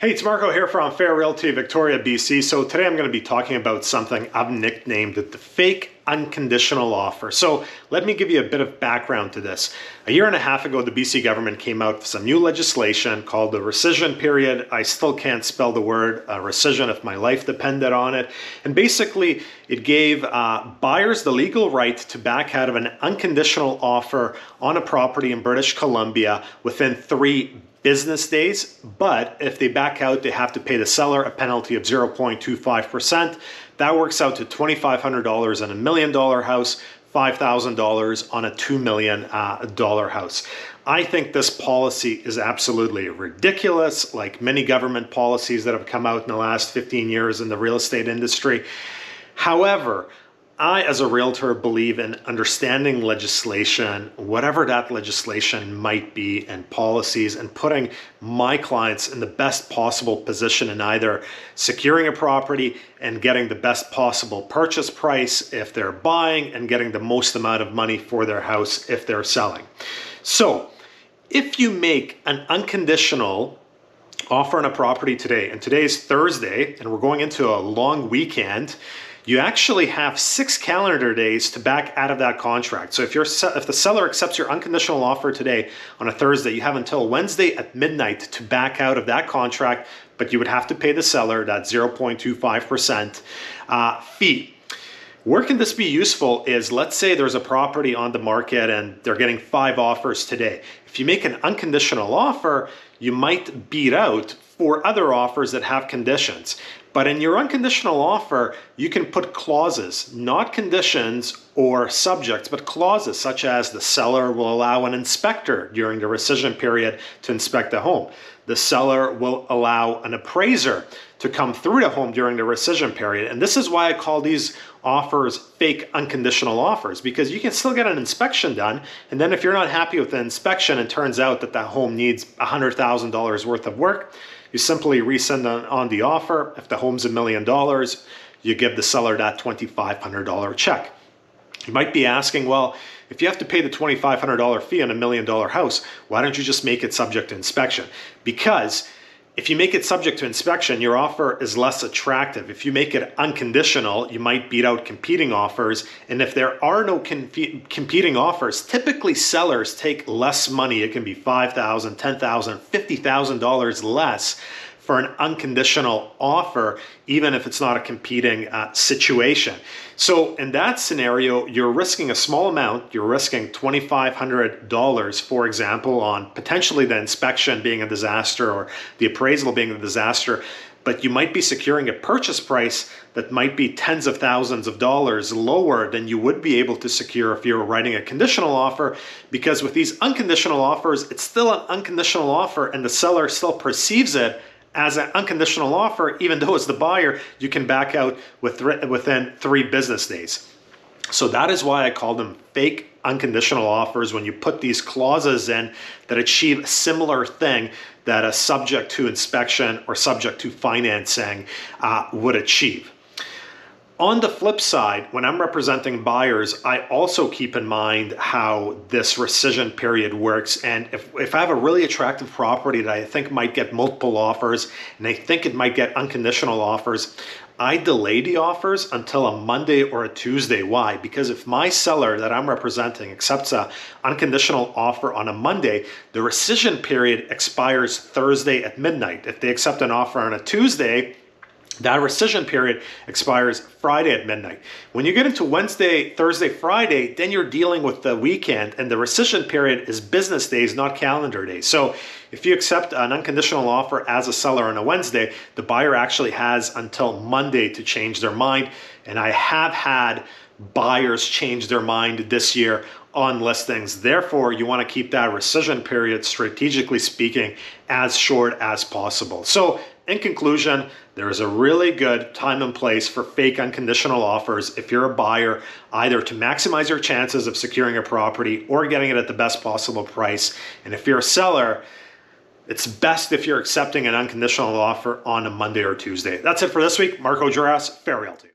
Hey, it's Marko here from Fair Realty, Victoria, BC. So today I'm going to be talking about something I've nicknamed the fake unconditional offer. So let me give you a bit of background to this. A year and a half ago, the BC government came out with some new legislation called the rescission period. I still can't spell the word rescission if my life depended on it. And basically, it gave buyers the legal right to back out of an unconditional offer on a property in British Columbia within 3 business days, but if they back out, they have to pay the seller a penalty of 0.25%. That works out to $2,500 on $1 million house, $5,000 on a $2 million house. I think this policy is absolutely ridiculous, like many government policies that have come out in the last 15 years in the real estate industry. However, I, as a realtor, believe in understanding legislation, whatever that legislation might be, and policies, and putting my clients in the best possible position in either securing a property and getting the best possible purchase price if they're buying, and getting the most amount of money for their house if they're selling. So, if you make an unconditional offer on a property today, and today is Thursday, and we're going into a long weekend, you actually have 6 calendar days to back out of that contract. So if the seller accepts your unconditional offer today on a Thursday, you have until Wednesday at midnight to back out of that contract, but you would have to pay the seller that 0.25% fee. Where can this be useful is, let's say there's a property on the market and they're getting 5 offers today. If you make an unconditional offer, you might beat out 4 other offers that have conditions. But in your unconditional offer, you can put clauses, not conditions or subjects, but clauses such as the seller will allow an inspector during the rescission period to inspect the home. The seller will allow an appraiser to come through the home during the rescission period. And this is why I call these offers fake unconditional offers, because you can still get an inspection done. And then if you're not happy with the inspection, it turns out that that home needs $100,000 worth of work, you simply resend on the offer. If the home's $1 million, you give the seller that $2,500 check. You might be asking, well, if you have to pay the $2,500 fee on $1 million house, why don't you just make it subject to inspection? Because if you make it subject to inspection, your offer is less attractive. If you make it unconditional, you might beat out competing offers. And if there are no competing offers, typically sellers take less money. It can be $5,000, $10,000, $50,000 less for an unconditional offer, even if it's not a competing situation. So in that scenario, you're risking a small amount. You're risking $2,500, for example, on potentially the inspection being a disaster or the appraisal being a disaster, but you might be securing a purchase price that might be tens of thousands of dollars lower than you would be able to secure if you were writing a conditional offer, because with these unconditional offers, it's still an unconditional offer and the seller still perceives it as an unconditional offer. Even though as the buyer, you can back out within 3 business days. So that is why I call them fake unconditional offers, when you put these clauses in that achieve a similar thing that a subject to inspection or subject to financing would achieve. On the flip side, when I'm representing buyers, I also keep in mind how this rescission period works. And if I have a really attractive property that I think might get multiple offers, and I think it might get unconditional offers, I delay the offers until a Monday or a Tuesday. Why? Because if my seller that I'm representing accepts an unconditional offer on a Monday, the rescission period expires Thursday at midnight. If they accept an offer on a Tuesday, that rescission period expires Friday at midnight. When you get into Wednesday, Thursday, Friday, then you're dealing with the weekend, and the rescission period is business days, not calendar days. So if you accept an unconditional offer as a seller on a Wednesday, the buyer actually has until Monday to change their mind. And I have had buyers change their mind this year on listings. Therefore, you want to keep that rescission period, strategically speaking, as short as possible. So in conclusion, there is a really good time and place for fake unconditional offers if you're a buyer, either to maximize your chances of securing a property or getting it at the best possible price. And if you're a seller, it's best if you're accepting an unconditional offer on a Monday or Tuesday. That's it for this week. Marko, Juras, Fair Realty.